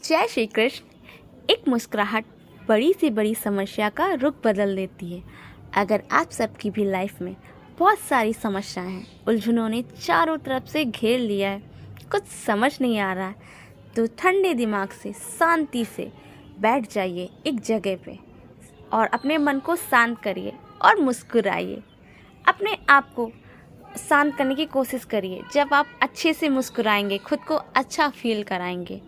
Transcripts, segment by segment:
जय श्री कृष्ण। एक मुस्कुराहट बड़ी से बड़ी समस्या का रुख बदल देती है। अगर आप सबकी भी लाइफ में बहुत सारी समस्याएं हैं, उलझनों ने चारों तरफ से घेर लिया है, कुछ समझ नहीं आ रहा है, तो ठंडे दिमाग से शांति से बैठ जाइए एक जगह पे और अपने मन को शांत करिए और मुस्कुराइए। अपने आप को शांत करने की कोशिश करिए। जब आप अच्छे से मुस्कुराएंगे, खुद को अच्छा फील कराएंगे,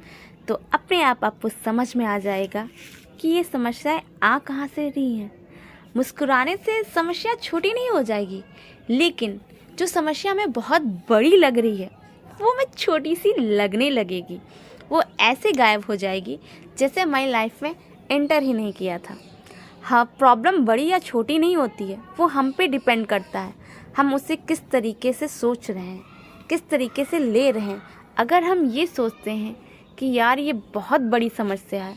तो अपने आप आपको समझ में आ जाएगा कि ये समस्याएं आ कहाँ से रही हैं। मुस्कुराने से समस्या छोटी नहीं हो जाएगी, लेकिन जो समस्या हमें बहुत बड़ी लग रही है वो हमें छोटी सी लगने लगेगी। वो ऐसे गायब हो जाएगी जैसे हमारी लाइफ में एंटर ही नहीं किया था। हाँ, प्रॉब्लम बड़ी या छोटी नहीं होती है, वो हम पे डिपेंड करता है। हम उसे किस तरीके से सोच रहे हैं, किस तरीके से ले रहे हैं। अगर हम ये सोचते हैं कि यार ये बहुत बड़ी समस्या है,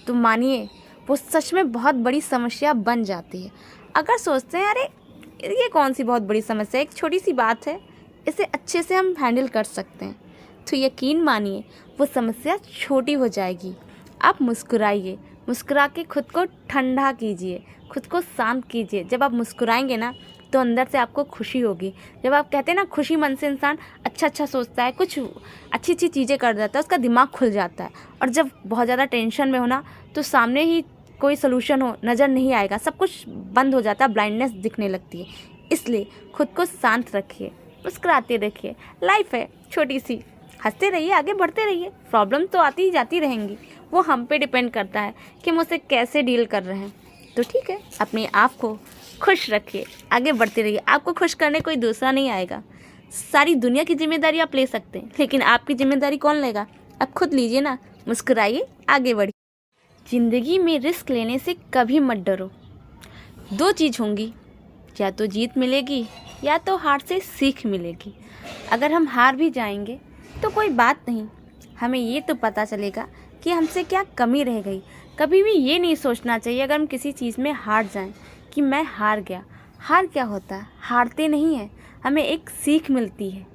तो मानिए वो सच में बहुत बड़ी समस्या बन जाती है। अगर सोचते हैं अरे ये कौन सी बहुत बड़ी समस्या है, एक छोटी सी बात है, इसे अच्छे से हम हैंडल कर सकते हैं, तो यकीन मानिए वो समस्या छोटी हो जाएगी। आप मुस्कुराइए, मुस्कुरा के खुद को ठंडा कीजिए, खुद को शांत कीजिए। जब आप मुस्कुराएंगे ना तो अंदर से आपको खुशी होगी। जब आप कहते हैं ना, खुशी मन से इंसान अच्छा सोचता है, कुछ अच्छी चीज़ें कर जाता है, उसका दिमाग खुल जाता है। और जब बहुत ज़्यादा टेंशन में हो ना, तो सामने ही कोई सलूशन हो नज़र नहीं आएगा, सब कुछ बंद हो जाता है, ब्लाइंडनेस दिखने लगती है। इसलिए खुद को शांत रखिए, मुस्कुराते रखिए। लाइफ है छोटी सी, हंसते रहिए, आगे बढ़ते रहिए। प्रॉब्लम तो आती ही जाती रहेंगी, वो हम पे डिपेंड करता है कि हम उसे कैसे डील कर रहे हैं। तो ठीक है, अपने आप को खुश रखिए, आगे बढ़ते रहिए। आपको खुश करने कोई दूसरा नहीं आएगा। सारी दुनिया की जिम्मेदारी आप ले सकते हैं, लेकिन आपकी जिम्मेदारी कौन लेगा? आप खुद लीजिए ना। मुस्कुराइए, आगे बढ़िए। ज़िंदगी में रिस्क लेने से कभी मत डरो। दो चीज़ होंगी, या तो जीत मिलेगी या तो हार से सीख मिलेगी। अगर हम हार भी जाएंगे तो कोई बात नहीं, हमें ये तो पता चलेगा कि हमसे क्या कमी रह गई। कभी भी ये नहीं सोचना चाहिए अगर हम किसी चीज़ में हार जाएं कि मैं हार गया। हार क्या होता है? हारते नहीं हैं, हमें एक सीख मिलती है।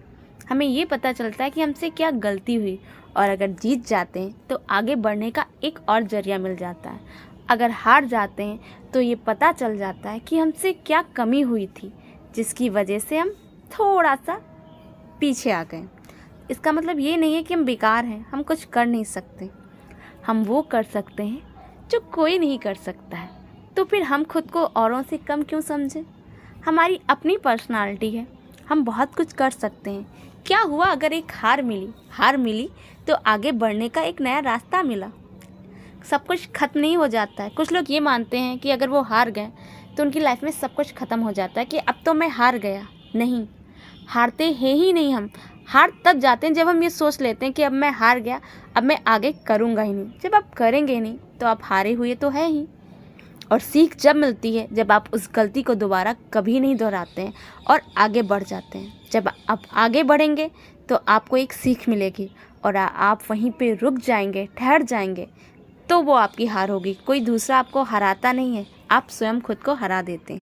हमें ये पता चलता है कि हमसे क्या गलती हुई, और अगर जीत जाते हैं तो आगे बढ़ने का एक और जरिया मिल जाता है। अगर हार जाते हैं तो ये पता चल जाता है कि हमसे क्या कमी हुई थी जिसकी वजह से हम थोड़ा सा पीछे आ गए। इसका मतलब ये नहीं है कि हम बेकार हैं, हम कुछ कर नहीं सकते। हम वो कर सकते हैं जो कोई नहीं कर सकता है। तो फिर हम खुद को औरों से कम क्यों समझें? हमारी अपनी पर्सनालिटी है, हम बहुत कुछ कर सकते हैं। क्या हुआ अगर एक हार मिली तो आगे बढ़ने का एक नया रास्ता मिला। सब कुछ खत्म नहीं हो जाता है। कुछ लोग ये मानते हैं कि अगर वो हार गए तो उनकी लाइफ में सब कुछ ख़त्म हो जाता है, कि अब तो मैं हार गया। नहीं, हारते हैं ही नहीं हम। हार तब जाते हैं जब हम ये सोच लेते हैं कि अब मैं हार गया, अब मैं आगे करूँगा ही नहीं। जब आप करेंगे नहीं तो आप हारे हुए तो है ही। और सीख जब मिलती है जब आप उस गलती को दोबारा कभी नहीं दोहराते हैं और आगे बढ़ जाते हैं। जब आप आगे बढ़ेंगे तो आपको एक सीख मिलेगी, और आप वहीं पे रुक जाएंगे, ठहर जाएंगे, तो वो आपकी हार होगी। कोई दूसरा आपको हराता नहीं है, आप स्वयं खुद को हरा देते हैं।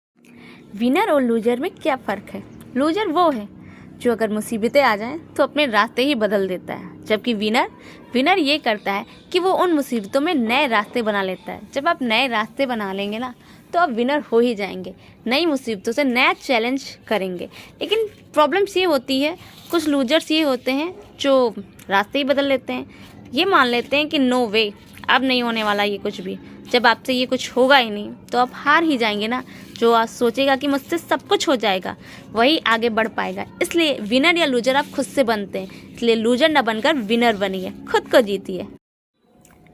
विनर और लूजर में क्या फ़र्क है? लूजर वो है जो अगर मुसीबतें आ जाएं तो अपने रास्ते ही बदल देता है, जबकि विनर ये करता है कि वो उन मुसीबतों में नए रास्ते बना लेता है। जब आप नए रास्ते बना लेंगे ना, तो आप विनर हो ही जाएंगे। नई मुसीबतों से नया चैलेंज करेंगे। लेकिन प्रॉब्लम्स ये होती है, कुछ लूजर्स ये होते हैं जो रास्ते ही बदल लेते हैं। ये मान लेते हैं कि नो वे, अब नहीं होने वाला ये कुछ भी। जब आपसे ये कुछ होगा ही नहीं तो आप हार ही जाएंगे ना। जो आज सोचेगा कि मुझसे सब कुछ हो जाएगा, वही आगे बढ़ पाएगा। इसलिए विनर या लूजर आप खुद से बनते हैं। इसलिए लूजर न बनकर विनर बनिए, खुद को जीतिए।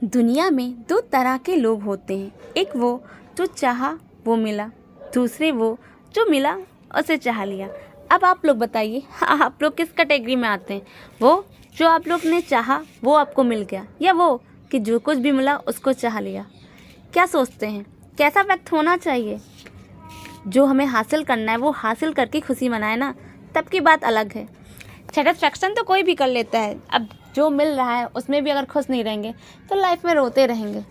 दुनिया में दो तरह के लोग होते हैं, एक वो जो चाहा वो मिला, दूसरे वो जो मिला उसे चाह लिया। अब आप लोग बताइए, आप लोग किस कैटेगरी में आते हैं? वो जो आप लोग ने चाहा वो आपको मिल गया, या वो कि जो कुछ भी मिला उसको चाह लिया? क्या सोचते हैं, कैसा व्यक्त होना चाहिए? जो हमें हासिल करना है वो हासिल करके खुशी मनाए ना, तब की बात अलग है। सेटिस्फैक्शन तो कोई भी कर लेता है। अब जो मिल रहा है उसमें भी अगर खुश नहीं रहेंगे तो लाइफ में रोते रहेंगे।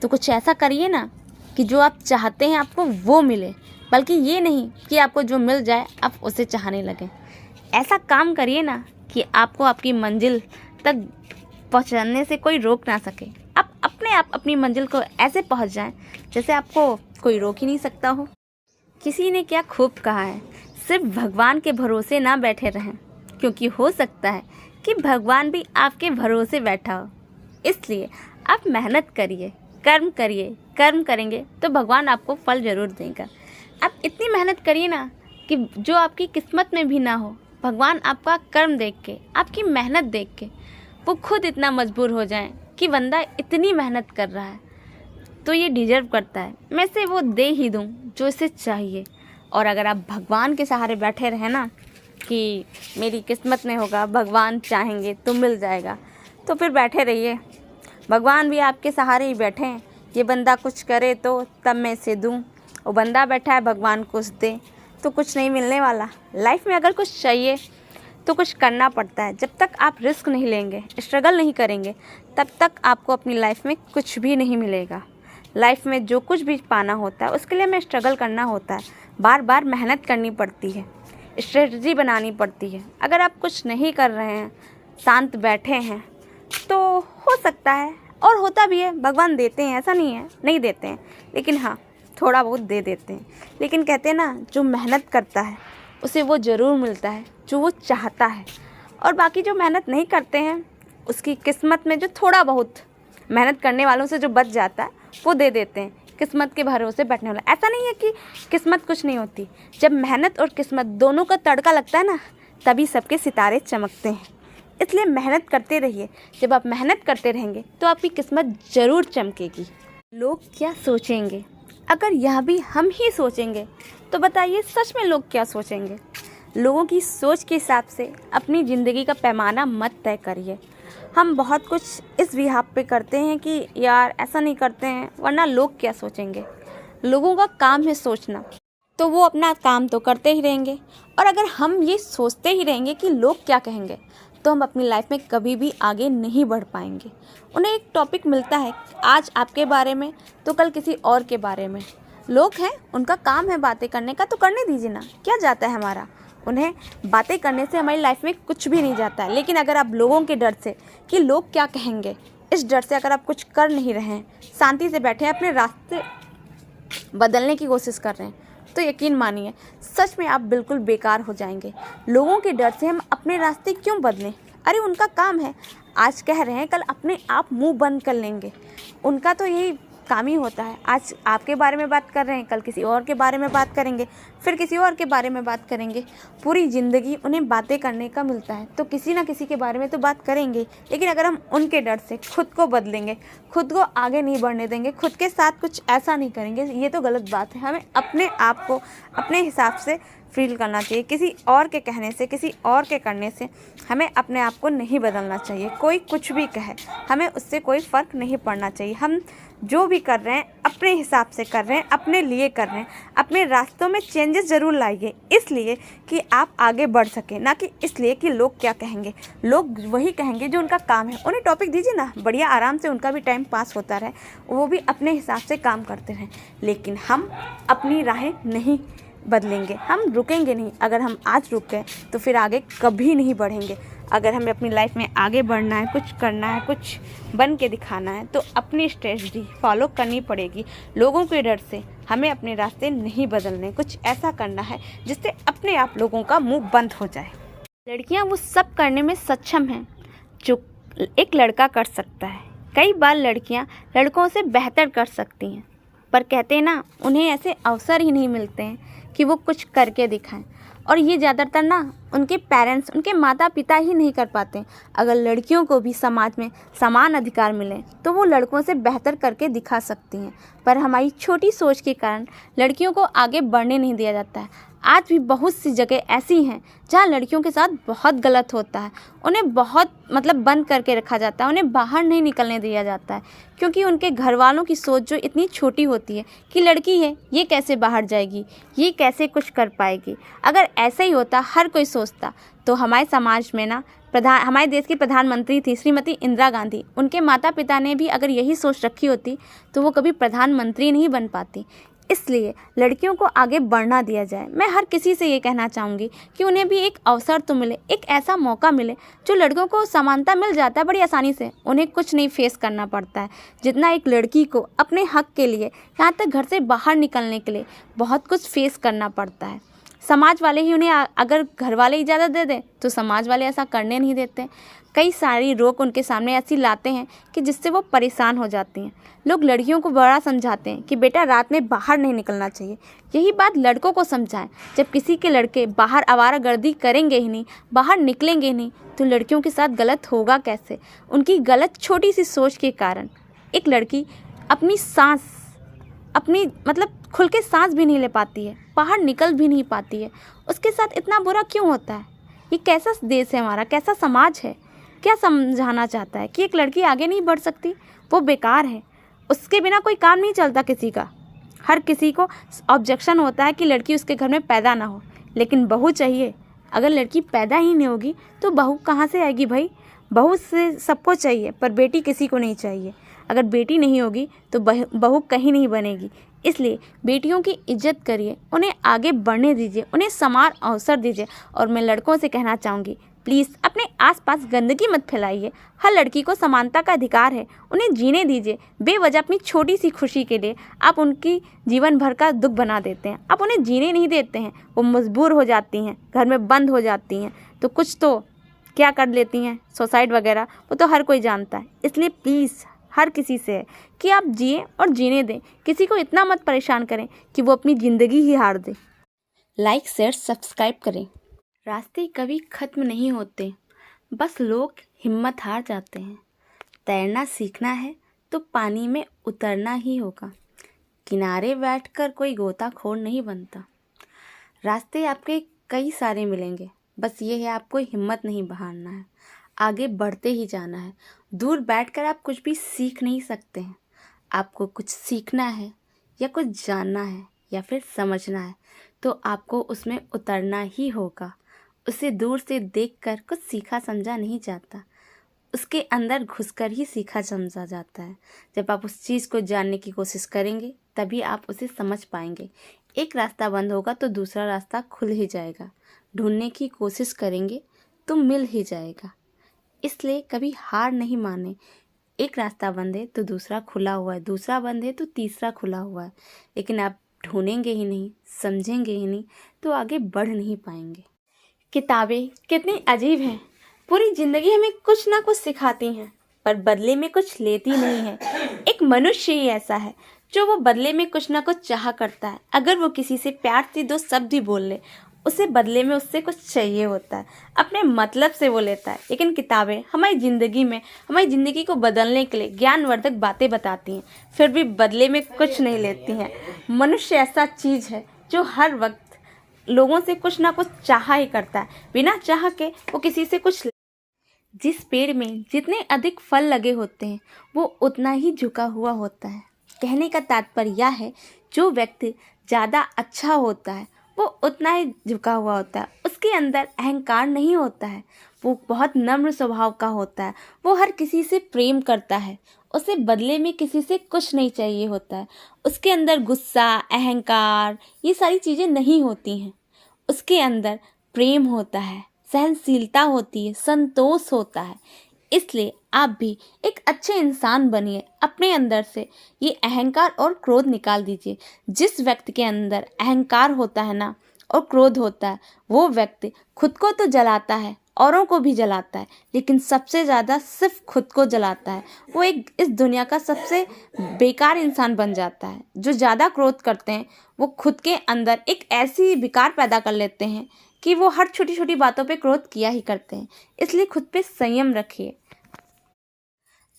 तो कुछ ऐसा करिए ना कि जो आप चाहते हैं आपको वो मिले, बल्कि ये नहीं कि आपको जो मिल जाए आप उसे चाहने लगें। ऐसा काम करिए ना कि आपको आपकी मंजिल तक पहुंचने से कोई रोक ना सके। आप अपने आप अपनी मंजिल को ऐसे पहुंच जाएं जैसे आपको कोई रोक ही नहीं सकता हो। किसी ने क्या खूब कहा है, सिर्फ भगवान के भरोसे ना बैठे रहें, क्योंकि हो सकता है कि भगवान भी आपके भरोसे बैठा हो। इसलिए आप मेहनत करिए, कर्म करिए। कर्म करेंगे तो भगवान आपको फल ज़रूर देगा। आप इतनी मेहनत करिए ना कि जो आपकी किस्मत में भी ना हो, भगवान आपका कर्म देख के, आपकी मेहनत देख के वो खुद इतना मजबूर हो जाए कि बंदा इतनी मेहनत कर रहा है तो ये डिजर्व करता है, मैं से वो दे ही दूँ जो इसे चाहिए। और अगर आप भगवान के सहारे बैठे रहें ना कि मेरी किस्मत में होगा, भगवान चाहेंगे तो मिल जाएगा, तो फिर बैठे रहिए। भगवान भी आपके सहारे ही बैठे हैं। ये बंदा कुछ करे तो तब मैं इसे दूँ, वो बंदा बैठा है भगवान कुछ दे तो कुछ नहीं मिलने वाला। लाइफ में अगर कुछ चाहिए तो कुछ करना पड़ता है। जब तक आप रिस्क नहीं लेंगे, स्ट्रगल नहीं करेंगे, तब तक आपको अपनी लाइफ में कुछ भी नहीं मिलेगा। लाइफ में जो कुछ भी पाना होता है उसके लिए हमें स्ट्रगल करना होता है, बार बार मेहनत करनी पड़ती है, स्ट्रेटजी बनानी पड़ती है। अगर आप कुछ नहीं कर रहे हैं, शांत बैठे हैं, तो हो सकता है, और होता भी है, भगवान देते हैं, ऐसा नहीं है नहीं देते हैं, लेकिन हाँ थोड़ा बहुत दे देते हैं। लेकिन कहते हैं ना, जो मेहनत करता है उसे वो ज़रूर मिलता है जो वो चाहता है। और बाकी जो मेहनत नहीं करते हैं उसकी किस्मत में जो थोड़ा बहुत मेहनत करने वालों से जो बच जाता है वो दे देते हैं किस्मत के भरोसे बैठने वाला। ऐसा नहीं है कि किस्मत कुछ नहीं होती, जब मेहनत और किस्मत दोनों का तड़का लगता है ना, तभी सबके सितारे चमकते हैं। इसलिए मेहनत करते रहिए। जब आप मेहनत करते रहेंगे तो आपकी किस्मत ज़रूर चमकेगी। लोग क्या सोचेंगे, अगर यह भी हम ही सोचेंगे तो बताइए सच में लोग क्या सोचेंगे। लोगों की सोच के हिसाब से अपनी ज़िंदगी का पैमाना मत तय करिए। हम बहुत कुछ इस बिहाफ पे करते हैं कि यार ऐसा नहीं करते हैं वरना लोग क्या सोचेंगे। लोगों का काम है सोचना, तो वो अपना काम तो करते ही रहेंगे। और अगर हम ये सोचते ही रहेंगे कि लोग क्या कहेंगे, तो हम अपनी लाइफ में कभी भी आगे नहीं बढ़ पाएंगे। उन्हें एक टॉपिक मिलता है, आज आपके बारे में तो कल किसी और के बारे में। लोग हैं, उनका काम है बातें करने का, तो करने दीजिए ना, क्या जाता है हमारा। उन्हें बातें करने से हमारी लाइफ में कुछ भी नहीं जाता है। लेकिन अगर आप लोगों के डर से कि लोग क्या कहेंगे, इस डर से अगर आप कुछ कर नहीं रहे हैं, शांति से बैठे हैं, अपने रास्ते बदलने की कोशिश कर रहे हैं, तो यकीन मानिए सच में आप बिल्कुल बेकार हो जाएंगे। लोगों के डर से हम अपने रास्ते क्यों बदलें। अरे उनका काम है, आज कह रहे हैं कल अपने आप मुंह बंद कर लेंगे। उनका तो यही काम ही होता है। आज आपके बारे में बात कर रहे हैं, कल किसी और के बारे में बात करेंगे, फिर किसी और के बारे में बात करेंगे। पूरी ज़िंदगी उन्हें बातें करने का मिलता है, तो किसी ना किसी के बारे में तो बात करेंगे। लेकिन अगर हम उनके डर से खुद को बदलेंगे, खुद को आगे नहीं बढ़ने देंगे, खुद के साथ कुछ ऐसा नहीं करेंगे, ये तो गलत बात है। हमें अपने आप को अपने हिसाब से फील करना चाहिए। किसी और के कहने से, किसी और के करने से हमें अपने आप को नहीं बदलना चाहिए। कोई कुछ भी कहे, हमें उससे कोई फ़र्क नहीं पड़ना चाहिए। हम जो भी कर रहे हैं अपने हिसाब से कर रहे हैं, अपने लिए कर रहे हैं। अपने रास्तों में चेंजेस ज़रूर लाइए, इसलिए कि आप आगे बढ़ सकें, ना कि इसलिए कि लोग क्या कहेंगे। लोग वही कहेंगे जो उनका काम है। उन्हें टॉपिक दीजिए ना, बढ़िया आराम से उनका भी टाइम पास होता रहे, वो भी अपने हिसाब से काम करते रहें। लेकिन हम अपनी राहें नहीं बदलेंगे, हम रुकेंगे नहीं। अगर हम आज रुक गए तो फिर आगे कभी नहीं बढ़ेंगे। अगर हमें अपनी लाइफ में आगे बढ़ना है, कुछ करना है, कुछ बन के दिखाना है, तो अपनी स्ट्रेटजी फॉलो करनी पड़ेगी। लोगों के डर से हमें अपने रास्ते नहीं बदलने, कुछ ऐसा करना है जिससे अपने आप लोगों का मुंह बंद हो जाए। लड़कियां वो सब करने में सक्षम हैं जो एक लड़का कर सकता है। कई बार लड़कियां लड़कों से बेहतर कर सकती हैं, पर कहते हैं ना, उन्हें ऐसे अवसर ही नहीं मिलते हैं कि वो कुछ करके दिखाएं। और ये ज़्यादातर ना उनके पेरेंट्स, उनके माता पिता ही नहीं कर पाते। अगर लड़कियों को भी समाज में समान अधिकार मिले तो वो लड़कों से बेहतर करके दिखा सकती हैं। पर हमारी छोटी सोच के कारण लड़कियों को आगे बढ़ने नहीं दिया जाता है। आज भी बहुत सी जगह ऐसी हैं जहाँ लड़कियों के साथ बहुत गलत होता है। उन्हें बहुत बंद करके रखा जाता है, उन्हें बाहर नहीं निकलने दिया जाता है, क्योंकि उनके घर वालों की सोच जो इतनी छोटी होती है कि लड़की है, ये कैसे बाहर जाएगी, ये कैसे कुछ कर पाएगी। अगर ऐसे ही होता, हर कोई सोचता, तो हमारे समाज में ना हमारे देश की प्रधानमंत्री थी श्रीमती इंदिरा गांधी। उनके माता पिता ने भी अगर यही सोच रखी होती तो वो कभी प्रधानमंत्री नहीं बन पाती। इसलिए लड़कियों को आगे बढ़ना दिया जाए। मैं हर किसी से ये कहना चाहूँगी कि उन्हें भी एक अवसर तो मिले, एक ऐसा मौका मिले जो लड़कों को समानता मिल जाता है बड़ी आसानी से। उन्हें कुछ नहीं फेस करना पड़ता है जितना एक लड़की को अपने हक के लिए, यहाँ तक घर से बाहर निकलने के लिए बहुत कुछ फेस करना पड़ता है। समाज वाले ही उन्हें, अगर घर वाले इजाज़त दे दें तो समाज वाले ऐसा करने नहीं देते। कई सारी रोक उनके सामने ऐसी लाते हैं कि जिससे वो परेशान हो जाती हैं। लोग लड़कियों को बड़ा समझाते हैं कि बेटा रात में बाहर नहीं निकलना चाहिए। यही बात लड़कों को समझाएं। जब किसी के लड़के बाहर आवारागर्दी करेंगे ही नहीं, बाहर निकलेंगे ही नहीं, तो लड़कियों के साथ गलत होगा कैसे? उनकी गलत छोटी सी सोच के कारण एक लड़की अपनी खुल के सांस भी नहीं ले पाती है, बाहर निकल भी नहीं पाती है। उसके साथ इतना बुरा क्यों होता है? ये कैसा देश है हमारा, कैसा समाज है? क्या समझाना चाहता है कि एक लड़की आगे नहीं बढ़ सकती? वो बेकार है, उसके बिना कोई काम नहीं चलता किसी का। हर किसी को ऑब्जेक्शन होता है कि लड़की उसके घर में पैदा ना हो, लेकिन बहू चाहिए। अगर लड़की पैदा ही नहीं होगी तो बहू कहाँ से आएगी भाई? बहू से सबको चाहिए, पर बेटी किसी को नहीं चाहिए। अगर बेटी नहीं होगी तो बहू कहीं नहीं बनेगी। इसलिए बेटियों की इज्जत करिए, उन्हें आगे बढ़ने दीजिए, उन्हें समान अवसर दीजिए। और मैं लड़कों से कहना चाहूँगी, प्लीज़ अपने आसपास गंदगी मत फैलाइए। हर लड़की को समानता का अधिकार है, उन्हें जीने दीजिए। बेवजह अपनी छोटी सी खुशी के लिए आप उनकी जीवन भर का दुख बना देते हैं। आप उन्हें जीने नहीं देते हैं, वो मजबूर हो जाती हैं, घर में बंद हो जाती हैं, तो कुछ तो क्या कर लेती हैं, सुसाइड वगैरह, वो तो हर कोई जानता है। इसलिए प्लीज़ हर किसी से है कि आप जिए और जीने दें। किसी को इतना मत परेशान करें कि वो अपनी ज़िंदगी ही हार दे। लाइक, शेयर, सब्सक्राइब करें। रास्ते कभी ख़त्म नहीं होते, बस लोग हिम्मत हार जाते हैं। तैरना सीखना है तो पानी में उतरना ही होगा। किनारे बैठकर कोई गोताखोर नहीं बनता। रास्ते आपके कई सारे मिलेंगे, बस ये है आपको हिम्मत नहीं हारना है, आगे बढ़ते ही जाना है। दूर बैठकर आप कुछ भी सीख नहीं सकते हैं। आपको कुछ सीखना है या कुछ जानना है या फिर समझना है तो आपको उसमें उतरना ही होगा। उसे दूर से देखकर कुछ सीखा समझा नहीं जाता, उसके अंदर घुसकर ही सीखा समझा जाता है। जब आप उस चीज़ को जानने की कोशिश करेंगे तभी आप उसे समझ पाएंगे। एक रास्ता बंद होगा तो दूसरा रास्ता खुल ही जाएगा। ढूंढने की कोशिश करेंगे तो मिल ही जाएगा। इसलिए कभी हार नहीं माने। एक रास्ता बंद है तो दूसरा खुला हुआ है, दूसरा बंद है तो तीसरा खुला हुआ है। लेकिन आप ढूंढेंगे ही नहीं, समझेंगे ही नहीं तो आगे बढ़ नहीं पाएंगे। किताबें कितनी अजीब हैं, पूरी ज़िंदगी हमें कुछ ना कुछ सिखाती हैं पर बदले में कुछ लेती नहीं है। एक मनुष्य ही ऐसा है जो वो बदले में कुछ ना कुछ चाहा करता है। अगर वो किसी से प्यार से दो शब्द ही बोल ले, उसे बदले में उससे कुछ चाहिए होता है, अपने मतलब से वो लेता है। लेकिन किताबें हमारी ज़िंदगी को बदलने के लिए ज्ञानवर्धक बातें बताती हैं, फिर भी बदले में कुछ नहीं लेती हैं। मनुष्य ऐसा चीज़ है जो हर वक्त लोगों से कुछ ना कुछ चाहा ही करता है, बिना चाह के वो किसी से कुछ। जिस पेड़ में जितने अधिक फल लगे होते हैं वो उतना ही झुका हुआ होता है। कहने का तात्पर्य यह है, जो व्यक्ति ज़्यादा अच्छा होता है वो उतना ही झुका हुआ होता है। उसके अंदर अहंकार नहीं होता है, वो बहुत नम्र स्वभाव का होता है। वो हर किसी से प्रेम करता है, उसे बदले में किसी से कुछ नहीं चाहिए होता है। उसके अंदर गुस्सा, अहंकार, ये सारी चीज़ें नहीं होती हैं। उसके अंदर प्रेम होता है, सहनशीलता होती है, संतोष होता है। इसलिए आप भी एक अच्छे इंसान बनिए। अपने अंदर से ये अहंकार और क्रोध निकाल दीजिए। जिस व्यक्ति के अंदर अहंकार होता है ना और क्रोध होता है, वो व्यक्ति खुद को तो जलाता है, औरों को भी जलाता है, लेकिन सबसे ज़्यादा सिर्फ खुद को जलाता है। वो एक इस दुनिया का सबसे बेकार इंसान बन जाता है। जो ज़्यादा क्रोध करते हैं वो खुद के अंदर एक ऐसी विकार पैदा कर लेते हैं कि वो हर छोटी छोटी बातों पे क्रोध किया ही करते हैं। इसलिए खुद पे संयम रखिए।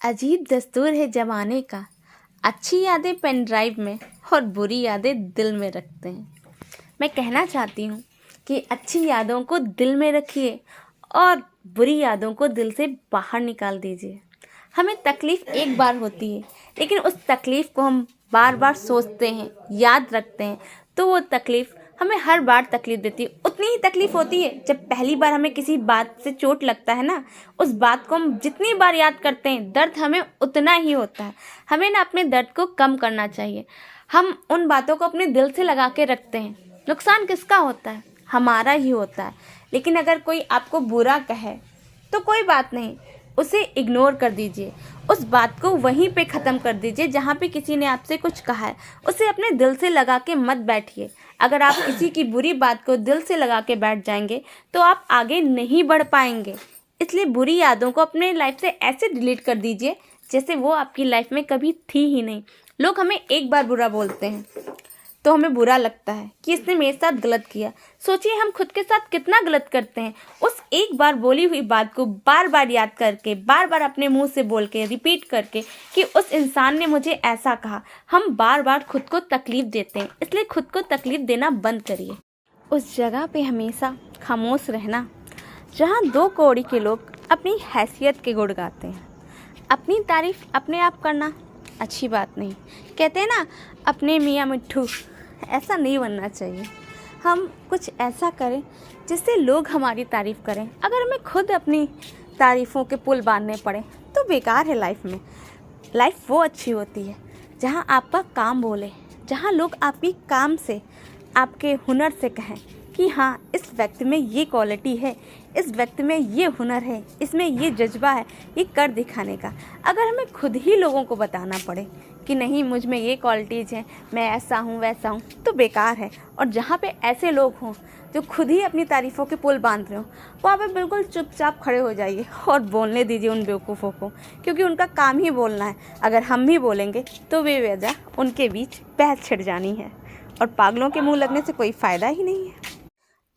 अजीब दस्तूर है ज़माने का, अच्छी यादें पेन ड्राइव में और बुरी यादें दिल में रखते हैं। मैं कहना चाहती हूँ कि अच्छी यादों को दिल में रखिए और बुरी यादों को दिल से बाहर निकाल दीजिए। हमें तकलीफ़ एक बार होती है, लेकिन उस तकलीफ़ को हम बार बार सोचते हैं, याद रखते हैं, तो वो तकलीफ़ हमें हर बार तकलीफ़ देती है। उतनी ही तकलीफ़ होती है जब पहली बार हमें किसी बात से चोट लगता है ना, उस बात को हम जितनी बार याद करते हैं दर्द हमें उतना ही होता है। हमें ना अपने दर्द को कम करना चाहिए। हम उन बातों को अपने दिल से लगा के रखते हैं। नुकसान किसका होता है? हमारा ही होता है। लेकिन अगर कोई आपको बुरा कहे तो कोई बात नहीं, उसे इग्नोर कर दीजिए। उस बात को वहीं पे ख़त्म कर दीजिए जहाँ पे किसी ने आपसे कुछ कहा है। उसे अपने दिल से लगा के मत बैठिए। अगर आप किसी की बुरी बात को दिल से लगा के बैठ जाएंगे तो आप आगे नहीं बढ़ पाएंगे। इसलिए बुरी यादों को अपने लाइफ से ऐसे डिलीट कर दीजिए जैसे वो आपकी लाइफ में कभी थी ही नहीं। लोग हमें एक बार बुरा बोलते हैं तो हमें बुरा लगता है कि इसने मेरे साथ गलत किया। सोचिए हम खुद के साथ कितना गलत करते हैं। उस एक बार बोली हुई बात को बार बार याद करके, बार बार अपने मुंह से बोल के, रिपीट करके कि उस इंसान ने मुझे ऐसा कहा, हम बार बार खुद को तकलीफ़ देते हैं। इसलिए खुद को तकलीफ़ देना बंद करिए। उस जगह पे हमेशा खामोश रहना जहाँ दो कौड़ी के लोग अपनी हैसियत के गुण गाते हैं। अपनी तारीफ़ अपने आप करना अच्छी बात नहीं। कहते हैं ना, अपने मियाँ मिट्ठू, ऐसा नहीं बनना चाहिए। हम कुछ ऐसा करें जिससे लोग हमारी तारीफ़ करें। अगर हमें खुद अपनी तारीफ़ों के पुल बांधने पड़े तो बेकार है लाइफ में। लाइफ वो अच्छी होती है जहाँ आपका काम बोले, जहाँ लोग आपकी काम से, आपके हुनर से कहें कि हाँ, इस व्यक्ति में ये क्वालिटी है, इस व्यक्ति में ये हुनर है, इसमें ये जज्बा है, ये कर दिखाने का। अगर हमें खुद ही लोगों को बताना पड़े कि नहीं, मुझ में ये क्वालिटीज़ हैं, मैं ऐसा हूँ वैसा हूँ, तो बेकार है। और जहाँ पे ऐसे लोग हों जो खुद ही अपनी तारीफ़ों के पुल बांध रहे हो, वहाँ पे बिल्कुल चुपचाप खड़े हो जाइए और बोलने दीजिए उन बेवकूफ़ों को, क्योंकि उनका काम ही बोलना है। अगर हम भी बोलेंगे तो बेवजह उनके बीच बहस छिड़ जानी है और पागलों के मुँह लगने से कोई फ़ायदा ही नहीं है।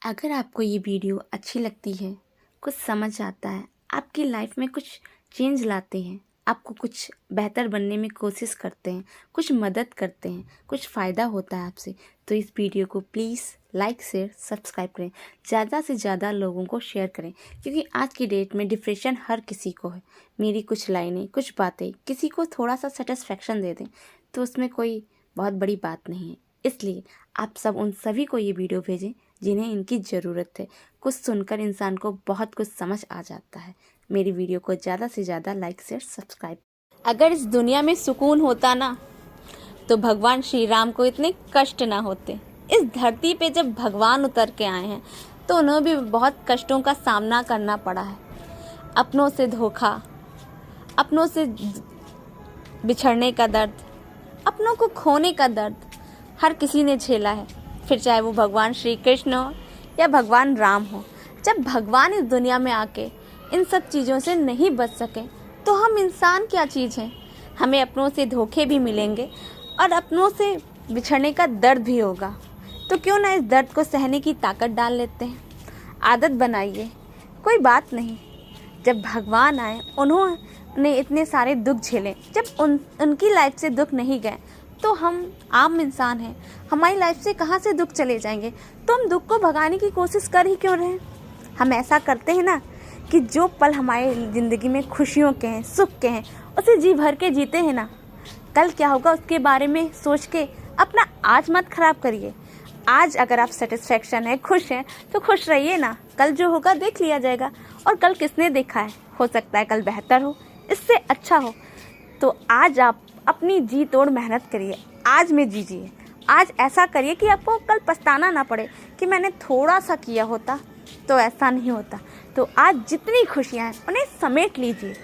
अगर आपको ये वीडियो अच्छी लगती है, कुछ समझ आता है, आपकी लाइफ में कुछ चेंज लाते हैं, आपको कुछ बेहतर बनने में कोशिश करते हैं, कुछ मदद करते हैं, कुछ फ़ायदा होता है आपसे, तो इस वीडियो को प्लीज़ लाइक, शेयर, सब्सक्राइब करें। ज़्यादा से ज़्यादा लोगों को शेयर करें, क्योंकि आज की डेट में डिप्रेशन हर किसी को है। मेरी कुछ लाइनें, कुछ बातें किसी को थोड़ा सा सेटिस्फेक्शन दे दें तो उसमें कोई बहुत बड़ी बात नहीं है। इसलिए आप सब उन सभी को ये वीडियो भेजें जिन्हें इनकी ज़रूरत है। कुछ सुनकर इंसान को बहुत कुछ समझ आ जाता है। मेरी वीडियो को ज़्यादा से ज़्यादा लाइक, शेयर, सब्सक्राइब। अगर इस दुनिया में सुकून होता ना तो भगवान श्री राम को इतने कष्ट ना होते। इस धरती पे जब भगवान उतर के आए हैं तो उन्हें भी बहुत कष्टों का सामना करना पड़ा है। अपनों से धोखा, अपनों से बिछड़ने का दर्द, अपनों को खोने का दर्द हर किसी ने झेला है। फिर चाहे वो भगवान श्री कृष्ण हो या भगवान राम हो। जब भगवान इस दुनिया में आके इन सब चीज़ों से नहीं बच सके तो हम इंसान क्या चीज़ हैं। हमें अपनों से धोखे भी मिलेंगे और अपनों से बिछड़ने का दर्द भी होगा, तो क्यों ना इस दर्द को सहने की ताकत डाल लेते हैं। आदत बनाइए, कोई बात नहीं। जब भगवान आए, उन्होंने इतने सारे दुख झेले। जब उनकी लाइफ से दुख नहीं गए तो हम आम इंसान हैं, हमारी लाइफ से कहाँ से दुख चले जाएंगे। तो हम दुख को भगाने की कोशिश कर ही क्यों रहे हैं। हम ऐसा करते हैं ना कि जो पल हमारे ज़िंदगी में खुशियों के हैं, सुख के हैं, उसे जी भर के जीते हैं ना। कल क्या होगा उसके बारे में सोच के अपना आज मत ख़राब करिए। आज अगर आप सेटिस्फेक्शन है, खुश हैं, तो खुश रहिए ना। कल जो होगा देख लिया जाएगा। और कल किसने देखा है, हो सकता है कल बेहतर हो, इससे अच्छा हो। तो आज आप अपनी जी तोड़ मेहनत करिए, आज में जीजिए। आज ऐसा करिए कि आपको कल पछताना ना पड़े कि मैंने थोड़ा सा किया होता तो ऐसा नहीं होता। तो आज जितनी खुशियाँ हैं उन्हें समेट लीजिए,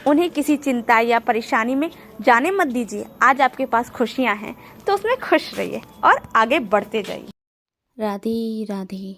उन्हें किसी चिंता या परेशानी में जाने मत दीजिए। आज आपके पास खुशियाँ हैं तो उसमें खुश रहिए और आगे बढ़ते जाइए। राधे राधे।